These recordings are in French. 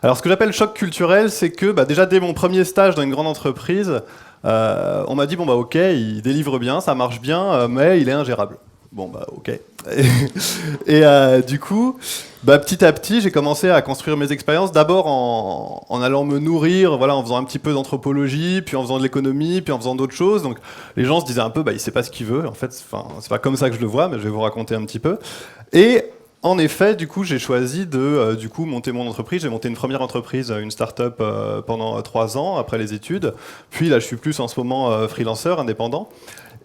Alors, ce que j'appelle choc culturel, c'est que déjà dès mon premier stage dans une grande entreprise, on m'a dit bon bah ok, il délivre bien, ça marche bien, mais il est ingérable. Bon bah ok. Et du coup, petit à petit, j'ai commencé à construire mes expériences. D'abord en allant me nourrir, voilà, en faisant un petit peu d'anthropologie, puis en faisant de l'économie, puis en faisant d'autres choses. Donc les gens se disaient un peu, il sait pas ce qu'il veut. En fait, enfin, c'est pas comme ça que je le vois, mais je vais vous raconter un petit peu. Et en effet, du coup, j'ai choisi de monter mon entreprise. J'ai monté une première entreprise, une start-up pendant 3 ans après les études. Puis là, je suis plus en ce moment freelanceur, indépendant.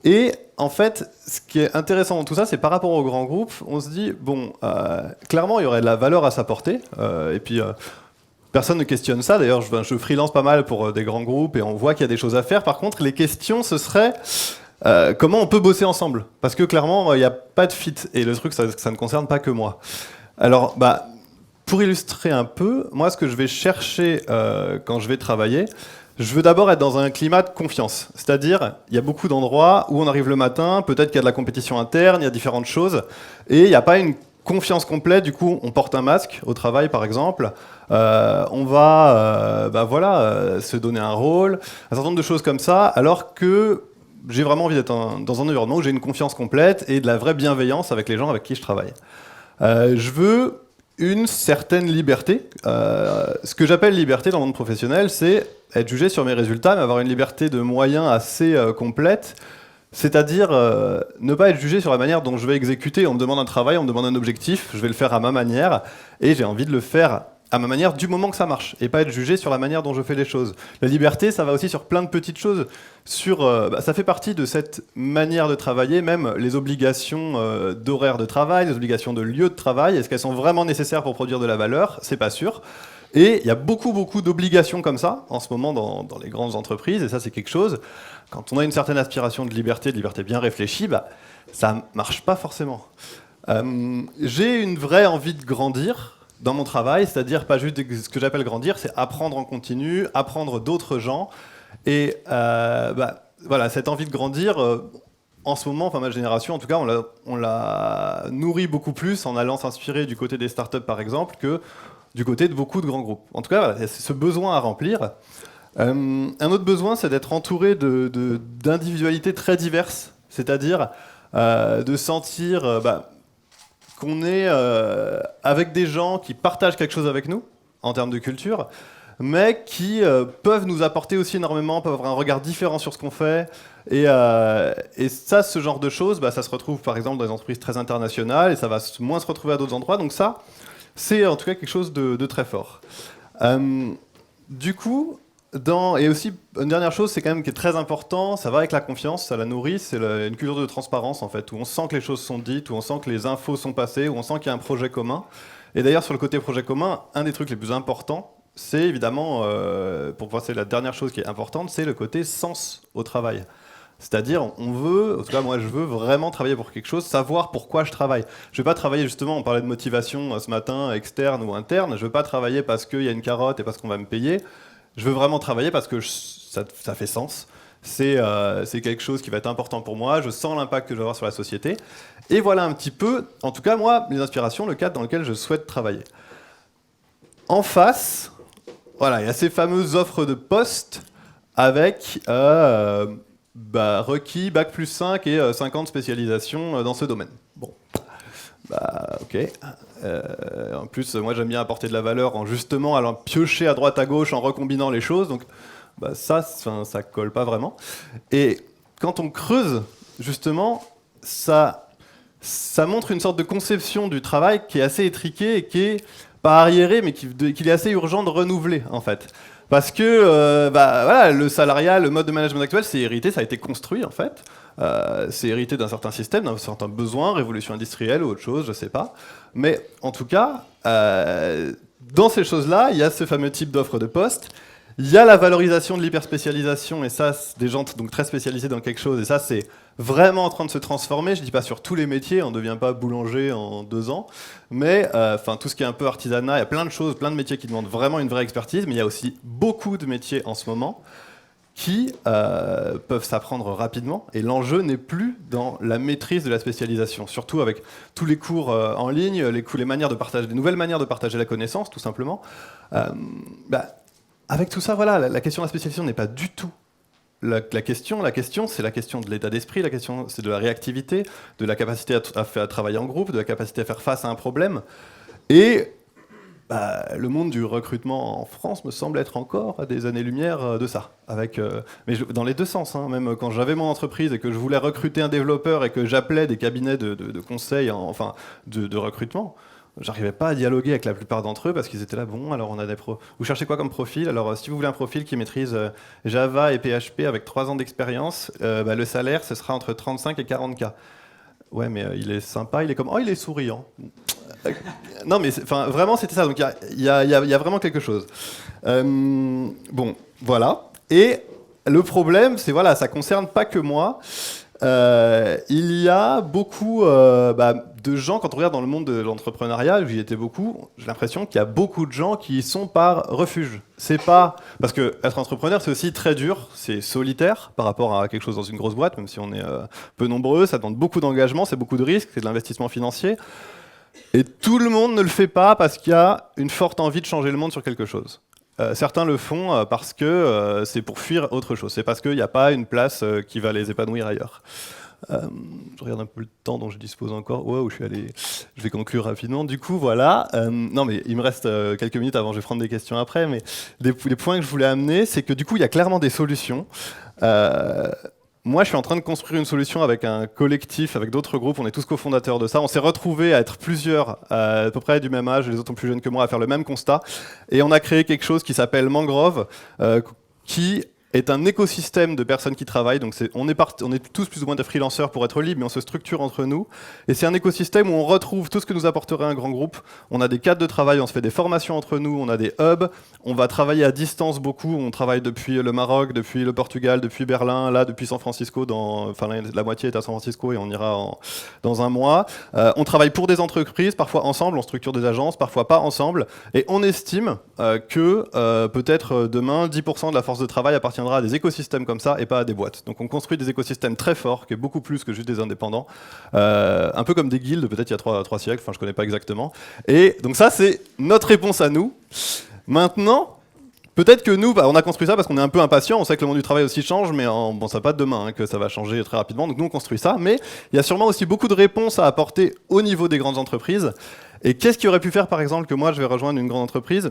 Et en fait, ce qui est intéressant dans tout ça, c'est par rapport aux grands groupes, on se dit, bon, clairement, il y aurait de la valeur à s'apporter. Et puis, personne ne questionne ça. D'ailleurs, je freelance pas mal pour des grands groupes et on voit qu'il y a des choses à faire. Par contre, les questions, ce serait comment on peut bosser ensemble. Parce que clairement, il n'y a pas de fit. Et le truc, ça ne concerne pas que moi. Alors, pour illustrer un peu, moi, ce que je vais chercher quand je vais travailler, je veux d'abord être dans un climat de confiance. C'est-à-dire, il y a beaucoup d'endroits où on arrive le matin, peut-être qu'il y a de la compétition interne, il y a différentes choses, et il n'y a pas une confiance complète. Du coup, on porte un masque au travail, par exemple. On va se donner un rôle, un certain nombre de choses comme ça, alors que j'ai vraiment envie d'être dans un environnement où j'ai une confiance complète et de la vraie bienveillance avec les gens avec qui je travaille. Je veux une certaine liberté. Ce que j'appelle liberté dans le monde professionnel, c'est être jugé sur mes résultats, mais avoir une liberté de moyens assez complète. C'est-à-dire ne pas être jugé sur la manière dont je vais exécuter. On me demande un travail, on me demande un objectif, je vais le faire à ma manière, et j'ai envie de le faire à ma manière du moment que ça marche, et pas être jugé sur la manière dont je fais les choses. La liberté, ça va aussi sur plein de petites choses. Ça fait partie de cette manière de travailler, même les obligations d'horaire de travail, les obligations de lieu de travail. Est-ce qu'elles sont vraiment nécessaires pour produire de la valeur? C'est pas sûr. Et il y a beaucoup, beaucoup d'obligations comme ça, en ce moment, dans les grandes entreprises, et ça, c'est quelque chose. Quand on a une certaine aspiration de liberté bien réfléchie, ça marche pas forcément. J'ai une vraie envie de grandir dans mon travail, c'est-à-dire pas juste ce que j'appelle grandir, c'est apprendre en continu, apprendre d'autres gens. Et voilà, cette envie de grandir, en ce moment, enfin ma génération, en tout cas, on l'a nourrit beaucoup plus en allant s'inspirer du côté des startups, par exemple, que du côté de beaucoup de grands groupes. En tout cas, voilà, c'est ce besoin à remplir. Un autre besoin, c'est d'être entouré d'individualités très diverses, c'est-à-dire de sentir qu'on est avec des gens qui partagent quelque chose avec nous, en termes de culture, mais qui peuvent nous apporter aussi énormément, peuvent avoir un regard différent sur ce qu'on fait. Et ça, ce genre de choses, ça se retrouve par exemple dans des entreprises très internationales, et ça va moins se retrouver à d'autres endroits. Donc ça, c'est en tout cas quelque chose de très fort. Du coup, et aussi, une dernière chose, c'est quand même qui est très important, ça va avec la confiance, ça la nourrit, c'est une culture de transparence en fait, où on sent que les choses sont dites, où on sent que les infos sont passées, où on sent qu'il y a un projet commun. Et d'ailleurs, sur le côté projet commun, un des trucs les plus importants, c'est évidemment, pour moi c'est la dernière chose qui est importante, c'est le côté sens au travail. C'est-à-dire, on veut, en tout cas moi je veux vraiment travailler pour quelque chose, savoir pourquoi je travaille. Je ne vais pas travailler justement, on parlait de motivation ce matin, externe ou interne, je ne veux pas travailler parce qu'il y a une carotte et parce qu'on va me payer. Je veux vraiment travailler parce que ça fait sens. C'est quelque chose qui va être important pour moi, je sens l'impact que je vais avoir sur la société. Et voilà un petit peu, en tout cas moi, mes inspirations, le cadre dans lequel je souhaite travailler. En face, voilà, il y a ces fameuses offres de poste avec requis, bac+5 et 50 spécialisations dans ce domaine. Bon, ok. En plus, moi j'aime bien apporter de la valeur en justement allant piocher à droite à gauche en recombinant les choses, donc ça colle pas vraiment. Et quand on creuse, justement, ça montre une sorte de conception du travail qui est assez étriquée et qui est pas arriérée, mais qu'il est assez urgent de renouveler, en fait. Parce que voilà, le salariat, le mode de management actuel, c'est hérité, ça a été construit, en fait. C'est hérité d'un certain système, d'un certain besoin, révolution industrielle ou autre chose, je sais pas. Mais en tout cas, dans ces choses-là, il y a ce fameux type d'offre de poste. Il y a la valorisation de l'hyperspécialisation, et ça, c'est des gens donc très spécialisés dans quelque chose, et ça, c'est vraiment en train de se transformer. Je dis pas sur tous les métiers, on ne devient pas boulanger en 2 ans, mais tout ce qui est un peu artisanat, il y a plein de choses, plein de métiers qui demandent vraiment une vraie expertise, mais il y a aussi beaucoup de métiers en ce moment qui peuvent s'apprendre rapidement. Et l'enjeu n'est plus dans la maîtrise de la spécialisation, surtout avec tous les cours en ligne, les manières de partager, des nouvelles manières de partager la connaissance, tout simplement. Avec tout ça, voilà, la question de la spécialisation n'est pas du tout la question. La question, c'est la question de l'état d'esprit, la question, c'est de la réactivité, de la capacité à travailler en groupe, de la capacité à faire face à un problème. Et le monde du recrutement en France me semble être encore à des années-lumière de ça. Mais dans les deux sens, hein. Même quand j'avais mon entreprise et que je voulais recruter un développeur et que j'appelais des cabinets de conseil, enfin de recrutement, j'arrivais pas à dialoguer avec la plupart d'entre eux parce qu'ils étaient là, bon, alors on a des pros. Vous cherchez quoi comme profil? Alors si vous voulez un profil qui maîtrise Java et PHP avec 3 ans d'expérience, le salaire, ce sera entre 35 et 40K. Ouais, mais il est sympa, il est comme... Oh, il est souriant. Non, mais vraiment, c'était ça. Donc, il y a vraiment quelque chose. Bon, voilà. Et le problème, c'est, voilà, ça concerne pas que moi. Il y a beaucoup de gens, quand on regarde dans le monde de l'entrepreneuriat, j'y étais beaucoup, j'ai l'impression qu'il y a beaucoup de gens qui y sont par refuge. C'est pas... Parce que être entrepreneur, c'est aussi très dur, c'est solitaire par rapport à quelque chose dans une grosse boîte, même si on est peu nombreux, ça demande beaucoup d'engagement, c'est beaucoup de risques, c'est de l'investissement financier. Et tout le monde ne le fait pas parce qu'il y a une forte envie de changer le monde sur quelque chose. Certains le font parce que c'est pour fuir autre chose. C'est parce qu'il n'y a pas une place qui va les épanouir ailleurs. Je regarde un peu le temps dont je dispose encore. Wow, je vais conclure rapidement. Du coup, voilà. Non, mais il me reste quelques minutes avant, je vais prendre des questions après. Mais les points que je voulais amener, c'est que du coup, il y a clairement des solutions. Moi, je suis en train de construire une solution avec un collectif, avec d'autres groupes. On est tous cofondateurs de ça. On s'est retrouvés à être plusieurs, à peu près du même âge, les autres sont plus jeunes que moi, à faire le même constat. Et on a créé quelque chose qui s'appelle Mangrove, qui est un écosystème de personnes qui travaillent. Donc on est tous plus ou moins des freelanceurs pour être libres, mais on se structure entre nous. Et c'est un écosystème où on retrouve tout ce que nous apporterait un grand groupe. On a des cadres de travail, on se fait des formations entre nous, on a des hubs. On va travailler à distance beaucoup. On travaille depuis le Maroc, depuis le Portugal, depuis Berlin, là depuis San Francisco. La moitié est à San Francisco et on ira dans un mois. On travaille pour des entreprises, parfois ensemble, on structure des agences, parfois pas ensemble. Et on estime que peut-être demain, 10% de la force de travail appartiendra à des écosystèmes comme ça et pas à des boîtes. Donc on construit des écosystèmes très forts, qui est beaucoup plus que juste des indépendants. Un peu comme des guildes, peut-être il y a 3 siècles, enfin je connais pas exactement. Et donc ça, c'est notre réponse à nous. Maintenant, peut-être que nous, on a construit ça parce qu'on est un peu impatient, on sait que le monde du travail aussi change, mais bon, ça va pas de demain que ça va changer très rapidement, donc nous on construit ça, mais il y a sûrement aussi beaucoup de réponses à apporter au niveau des grandes entreprises. Et qu'est-ce qui aurait pu faire, par exemple, que moi je vais rejoindre une grande entreprise ?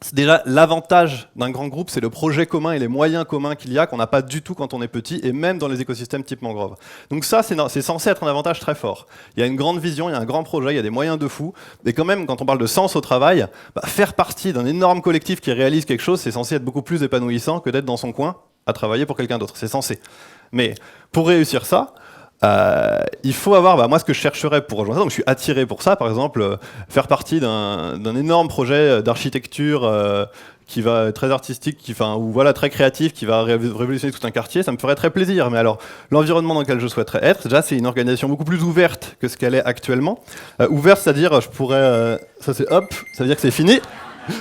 C'est déjà l'avantage d'un grand groupe, c'est le projet commun et les moyens communs qu'il y a, qu'on n'a pas du tout quand on est petit, et même dans les écosystèmes type Mangrove. Donc ça, c'est censé être un avantage très fort. Il y a une grande vision, il y a un grand projet, il y a des moyens de fou, mais quand même, quand on parle de sens au travail, faire partie d'un énorme collectif qui réalise quelque chose, c'est censé être beaucoup plus épanouissant que d'être dans son coin à travailler pour quelqu'un d'autre, c'est censé. Mais pour réussir ça, il faut avoir, moi ce que je chercherais pour rejoindre ça, donc je suis attiré pour ça, par exemple, faire partie d'un énorme projet d'architecture qui va être très artistique, ou voilà, très créatif, qui va révolutionner tout un quartier, ça me ferait très plaisir. Mais alors, l'environnement dans lequel je souhaiterais être, déjà c'est une organisation beaucoup plus ouverte que ce qu'elle est actuellement. Ouverte, c'est-à-dire, ça c'est hop, ça veut dire que c'est fini.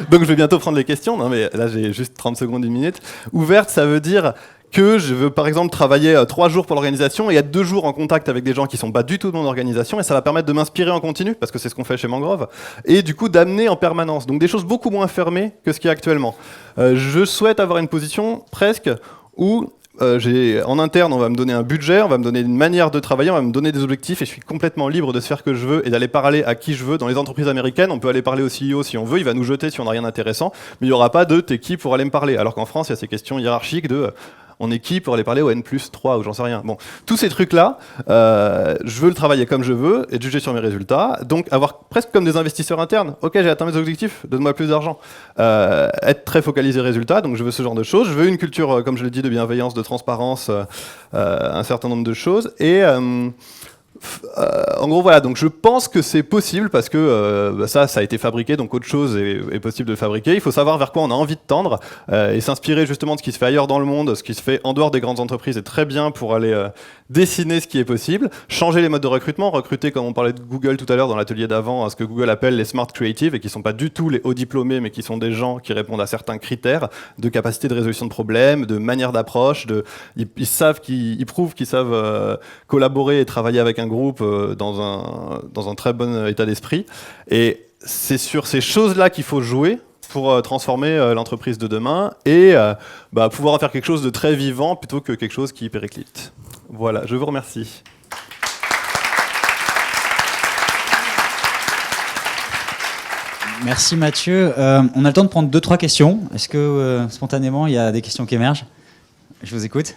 Donc je vais bientôt prendre les questions, non mais là j'ai juste 30 secondes, 1 minute. Ouverte, ça veut dire que je veux par exemple travailler 3 jours pour l'organisation et être 2 jours en contact avec des gens qui sont pas du tout de mon organisation, et ça va permettre de m'inspirer en continu, parce que c'est ce qu'on fait chez Mangrove, et du coup d'amener en permanence. Donc des choses beaucoup moins fermées que ce qu'il y a actuellement. Je souhaite avoir une position presque où en interne, on va me donner un budget, on va me donner une manière de travailler, on va me donner des objectifs, et je suis complètement libre de se faire ce que je veux et d'aller parler à qui je veux. Dans les entreprises américaines, on peut aller parler au CEO si on veut, il va nous jeter si on n'a rien d'intéressant, mais il n'y aura pas de t'es qui pour aller me parler. Alors qu'en France, il y a ces questions hiérarchiques de on est qui pour aller parler au N+3 ou j'en sais rien. Bon, tous ces trucs-là, je veux le travailler comme je veux et juger sur mes résultats. Donc avoir presque comme des investisseurs internes. Ok, j'ai atteint mes objectifs, donne-moi plus d'argent. Être très focalisé résultat, donc je veux ce genre de choses. Je veux une culture, comme je l'ai dit, de bienveillance, de transparence, un certain nombre de choses. Et En gros, voilà, donc je pense que c'est possible parce que ça a été fabriqué, donc autre chose est possible de le fabriquer. Il faut savoir vers quoi on a envie de tendre et s'inspirer justement de ce qui se fait ailleurs dans le monde, ce qui se fait en dehors des grandes entreprises est très bien pour aller dessiner ce qui est possible, changer les modes de recrutement, recruter comme on parlait de Google tout à l'heure dans l'atelier d'avant, ce que Google appelle les smart creatives et qui ne sont pas du tout les hauts diplômés mais qui sont des gens qui répondent à certains critères de capacité de résolution de problèmes, de manière d'approche, ils prouvent qu'ils savent collaborer et travailler avec un groupe dans un très bon état d'esprit. Et c'est sur ces choses-là qu'il faut jouer pour transformer l'entreprise de demain et pouvoir en faire quelque chose de très vivant plutôt que quelque chose qui périclite. Voilà, je vous remercie. Merci Mathieu. On a le temps de prendre 2-3 questions. Est-ce que spontanément il y a des questions qui émergent? Je vous écoute.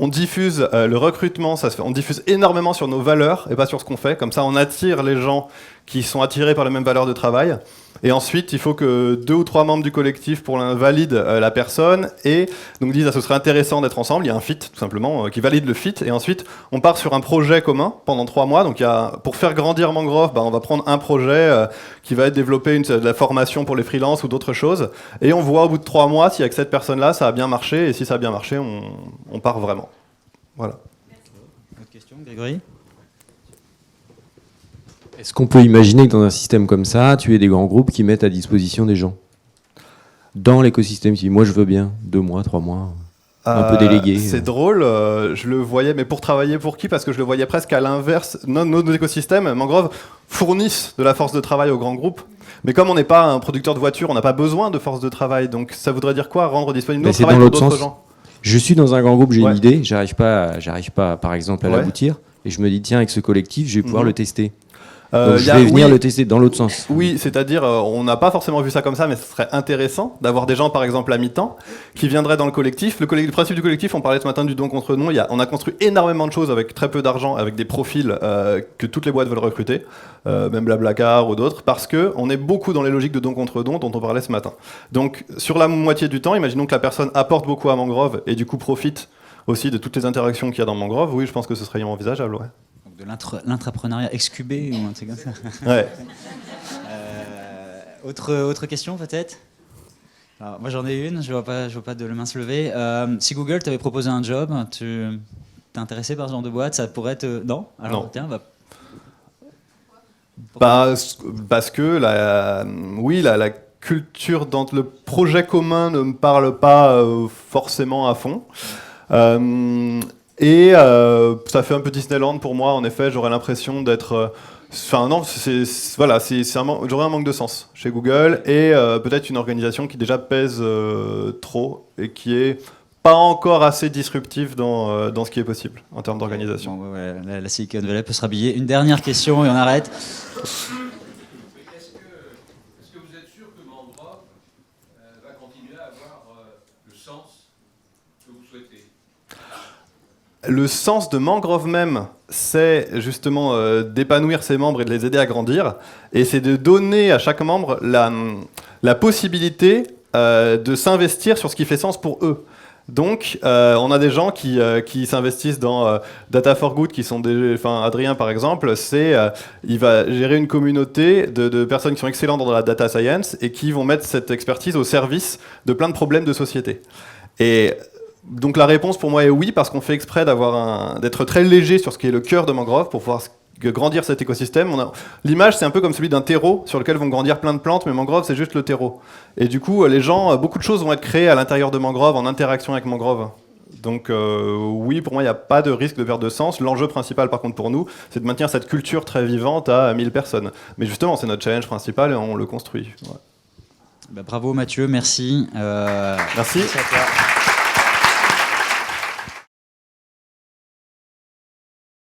On diffuse le recrutement, on diffuse énormément sur nos valeurs et pas sur ce qu'on fait. Comme ça, on attire les gens qui sont attirés par les mêmes valeurs de travail. Et ensuite, il faut que 2 ou 3 membres du collectif valident la personne et donc disent ce serait intéressant d'être ensemble. Il y a un fit, tout simplement, qui valide le fit. Et ensuite, on part sur un projet commun pendant 3 mois. Donc, pour faire grandir Mangrove, on va prendre un projet qui va être développé de la formation pour les freelances ou d'autres choses. Et on voit au bout de 3 mois si avec cette personne-là, ça a bien marché. Et si ça a bien marché, on part vraiment. Voilà. Autre question, Grégory ? Est-ce qu'on peut imaginer que dans un système comme ça, tu aies des grands groupes qui mettent à disposition des gens dans l'écosystème? Si moi je veux bien, 2 mois, 3 mois, un peu délégué. C'est drôle, je le voyais, mais pour travailler pour qui? Parce que je le voyais presque à l'inverse. Nos écosystèmes, Mangrove, fournissent de la force de travail aux grands groupes. Mais comme on n'est pas un producteur de voitures, on n'a pas besoin de force de travail. Donc ça voudrait dire quoi? Rendre disponible nos travail pour d'autres gens? Je suis dans un grand groupe, j'ai une idée, j'arrive pas par exemple à l'aboutir, et je me dis tiens, avec ce collectif, je vais pouvoir le tester. Donc je vais venir le tester dans l'autre sens. Oui, c'est-à-dire, on n'a pas forcément vu ça comme ça, mais ce serait intéressant d'avoir des gens, par exemple, à mi-temps, qui viendraient dans le collectif. Le principe du collectif, on parlait ce matin du don contre don, on a construit énormément de choses avec très peu d'argent, avec des profils que toutes les boîtes veulent recruter, même Blablacar ou d'autres, parce qu'on est beaucoup dans les logiques de don contre don dont on parlait ce matin. Donc, sur la moitié du temps, imaginons que la personne apporte beaucoup à Mangrove et du coup profite aussi de toutes les interactions qu'il y a dans Mangrove. Oui, je pense que ce serait envisageable, ouais. De l'intrapreneuriat excubé ou un truc comme ça. Ouais. Autre question peut-être? Alors, moi j'en ai une, je vois pas de la main se lever. Si Google t'avait proposé un job, tu t'es intéressé par ce genre de boîte? Ça pourrait te... Non. Alors, non. Tiens, parce que la culture dans le projet commun ne me parle pas forcément à fond. Et ça fait un peu Disneyland pour moi, en effet, j'aurais l'impression d'être... non, j'aurais un manque de sens chez Google et peut-être une organisation qui déjà pèse trop et qui est pas encore assez disruptive dans ce qui est possible en termes d'organisation. Bon, la Silicon Valley peut se rhabiller. Une dernière question et on arrête. Est-ce que vous êtes sûr que Mangrove va continuer à avoir le sens que vous souhaitez? Le sens de Mangrove même, c'est justement d'épanouir ses membres et de les aider à grandir. Et c'est de donner à chaque membre la possibilité de s'investir sur ce qui fait sens pour eux. Donc, on a des gens qui s'investissent dans Data for Good, qui sont Adrien par exemple, il va gérer une communauté de personnes qui sont excellentes dans la data science et qui vont mettre cette expertise au service de plein de problèmes de société. Et donc la réponse pour moi est oui, parce qu'on fait exprès d'être très léger sur ce qui est le cœur de Mangrove pour pouvoir grandir cet écosystème. L'image, c'est un peu comme celui d'un terreau sur lequel vont grandir plein de plantes, mais Mangrove, c'est juste le terreau. Et du coup, les gens, beaucoup de choses vont être créées à l'intérieur de Mangrove, en interaction avec Mangrove. Donc oui, pour moi, il n'y a pas de risque de perte de sens. L'enjeu principal, par contre, pour nous, c'est de maintenir cette culture très vivante à 1000 personnes. Mais justement, c'est notre challenge principal et on le construit. Ouais. Bravo Mathieu, merci. Merci. Merci à toi.